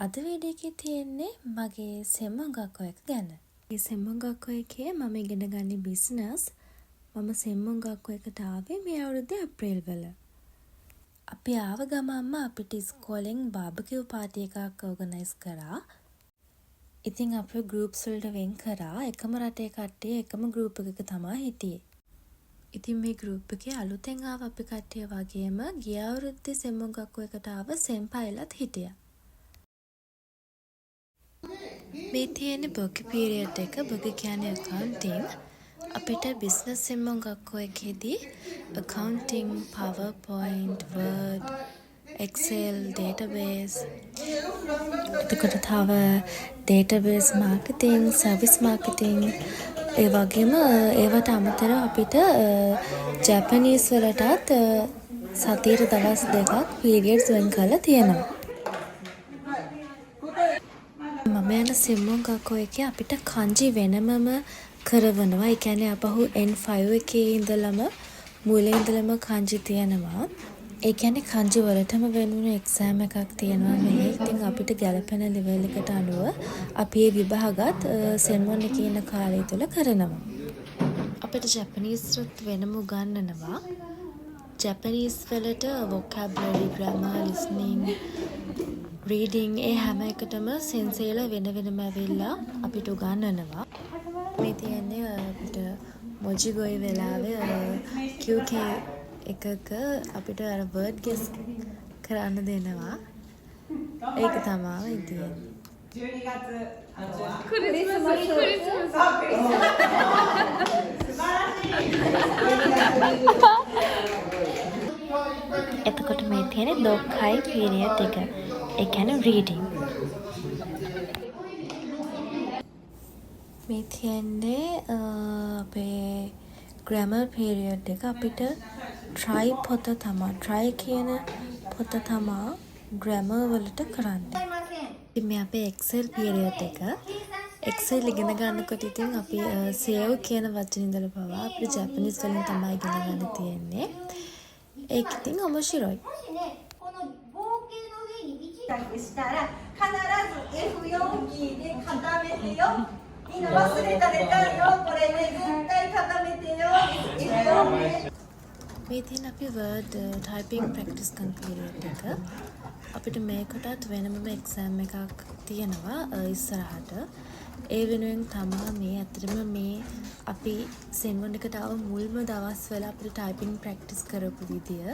අද වීඩියෝ එකේ තියෙන්නේ මගේ සෙම්මංගක්කෝ එක ගැන. මේ සෙම්මංගක්කෝ එකේ මම ඉගෙන ගන්නේ බිස්නස්. මම සෙම්මංගක්කෝ එකට ආවේ මේ අවුරුද්දේ අප්‍රේල් වල. අපි ආව ගමන්ම අපිට ඉස්කෝලෙන් බාබකියු පාටි එකක් ඕගනයිස් කරා. ඉතින් අපේ ගෲප්ස් වලට වෙන් කරා. එකම රටේ කට්ටිය එකම ගෲප් එකක තමයි හිටියේ. ඉතින් මේ ගෲප් එකේ අලුතෙන් ආව අපි කට්ටිය වගේම ගිය අවුරුද්දේ සෙම්මංගක්කෝ එකට ආව සෙම්පයිලත් හිටියා. මේ තියෙන බොගි පීරියඩ් එක. බොගි කියන්නේ accounting. අපිට business සෙම්මංගක්කෝ එකේදී accounting, PowerPoint, Word, Excel, database, එතකොට තව database marketing, service marketing, ඒ වගේම ඒවට අමතරව අපිට Japanese වලටත් සතියට දවස් 2ක් periods වෙන් කරලා තියෙනවා. මම යන සෙම්මංගක්කෝ එකේ අපිට කංජි වෙනමම කරවනවා. ඒ කියන්නේ අපහු N5 එකේ ඉඳලම මුලින් ඉඳලම කංජි තියෙනවා. ඒ කියන්නේ කංජි වලටම වෙනුණු එක්සෑම් එකක් තියෙනවා මේ. ඉතින් අපිට ගැලපෙන ලෙවල් එකට අනුව අපි මේ විභාගات සෙම් 1 එකේ ඉන්න කාලය තුල කරනවා. අපිට ජැපනීස් වෙනම උගන්වනවා. ජැපනීස් වලට vocabulary, grammar, listening, reading ඒ හැම එකටම සෙන්සේලා වෙන වෙනම ඇවිල්ලා අපිට උගන්වනවා. මේ තියන්නේ අපිට මොජිගොයි වෙලාවේ QK එකක අපිට අර වර්ඩ් ගෙස් කරන්න දෙනවා. ඒක තමයි තියෙන්නේ. 12月クリスマスඑතකොට මේ තියෙන දොක්කයි පීරියඩ් එක. ඒ කියන්නේ රීඩින්. මේ තියන්නේ අපේ ග්‍රැමර් පීරියඩ් එක. අපිට try පොත තමයි. try කියන පොත තමයි ග්‍රැමර් වලට කරන්නේ. ඉතින් මේ අපේ Excel පීරියඩ් එක. Excel ඉගෙන ගන්නකොට ඉතින් අපි save කියන වචනේ ඉඳලා පවා අපිට ජැපනීස් වලින් තමයි ඉගෙන ගන්න තියෙන්නේ. ඒක ඉතින් අමශිරොයි. したら必ず F4 キーで固めてよ。みんな忘れたでたよ。これね絶対固めてよ。F4 ね。මේ තියෙන අපි word typing practice කරන පීරියඩ් එක. අපිට මේකටත් වෙනම එක්සෑම් එකක් තියෙනවා ඉස්සරහට. ඒ වෙනුවෙන් තමයි මේ අතරම මේ අපි සෙම් 1 එකට ආව මුල්ම දවස්වල අපිට typing practice කරපු විදිය.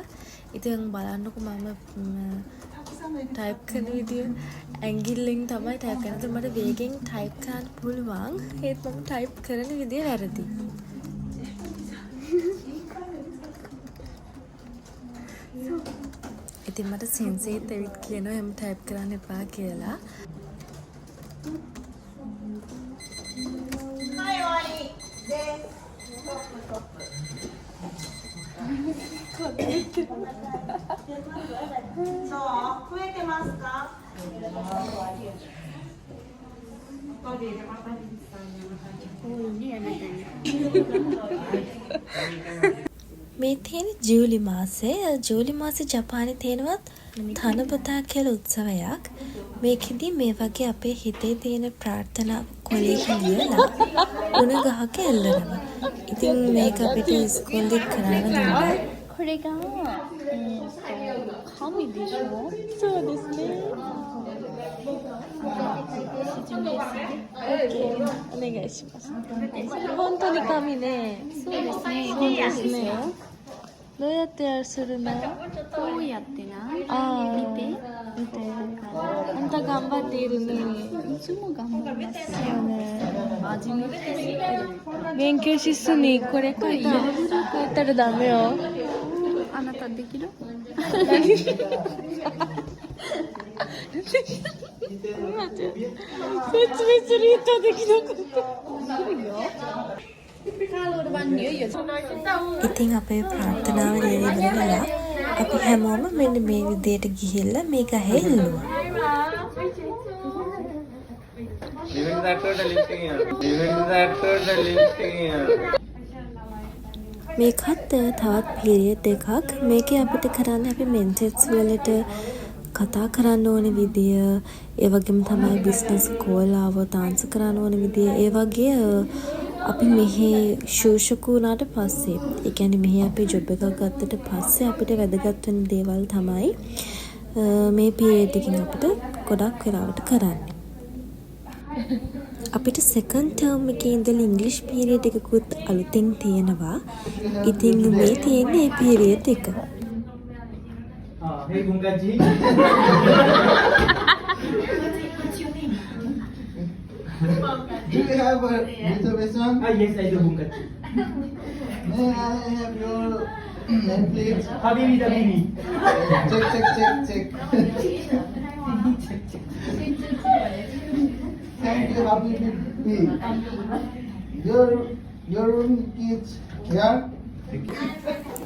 ඉතින් බලන්නකො මම ටයිප් කරන විදිය ඇඟිල්ලෙන් තමයි ටයිප් කරන්නේ. ඒත් මට වේගෙන් ටයිප් කරන්න පුළුවන්. ඒත් මම ටයිප් කරන විදිය වැරදි. ඉතින් මට සෙන්සේත් එවිත් කියනවා එහෙම ටයිප් කරන්න එපා කියලා. මේ තියෙන ජූලි මාසේ. ජූලි මාසේ ජපානයේ තියෙනවත් තනබතා කියලා උත්සවයක්. මේකෙදි මේ වගේ අපේ හිතේ තියෙන ප්‍රාර්ථනා කොලේක ලියලා උණ ගහක එල්ලනවා. ඉතින් මේක අපිට ඉස්කෝලේ කරන්න දුන්නා. これが紙でしょ。そうですね。説明する。OK。お願いします。本当に紙ね。そうですね。そうですね。どうやってするの？こうやってな。ああ。見て。見て。あんた頑張っているね。いつも頑張りますよね。初めて勉強しすぎ。これ書いたらダメよ。あなたできる？説明する人できなかった。ඉතින් අපේ ප්‍රාර්ථනාව ඉවර වෙලා අපි හැමෝම මෙන්න මේ විදියට ගිහිල්ලා මේ ගහේ ඉන්නවා. මේකත් තවත් පීරියඩ් එකක්. මේකේ අපිට කරන්න අපි මෙන්ටෙක්ස් වලට කතා කරන්න ඕන විදිය, ඒ වගේම තමයි බිස්නස් කෝල් ආවොත් ආන්සර් කරන්න ඕන විදිය, ඒ වගේ අපි මෙහි ශූෂක වුණාට පස්සේ, ඒ කියන්නේ මෙහි අපි ජොබ් එකක් ගත්තට පස්සේ අපිට වැදගත් වෙන දේවල් තමයි මේ පීරියඩ් එකකින් අපිට ගොඩක් වෙලාවට කරන්නේ. අපිට සෙකන්ඩ් ටර්ම් එකේ ඉඳලා ඉංග්‍රීසි පීරියඩ් එකකුත් අලුතෙන් තියෙනවා. ඉතින් මේ තියෙන්නේ ඒ පීරියඩ් එක. Hey Bungaji. Do you have a reservation? Yes, I do Bungaji. May I have your name, please? Habibi the baby. Check. Thank you, Habibi. Your room is here.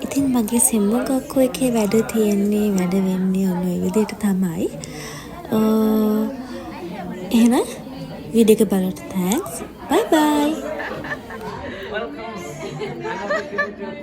ඉතින් මගේ සෙම්මගක්කෝ එකේ වැඩ තියෙන්නේ වැඩ වෙන්නේ ඔන්න ඔය විදිහට තමයි. එහෙනම් වීඩියෝ එක බලන්න thanks. Bye bye. Welcome. I have to visit your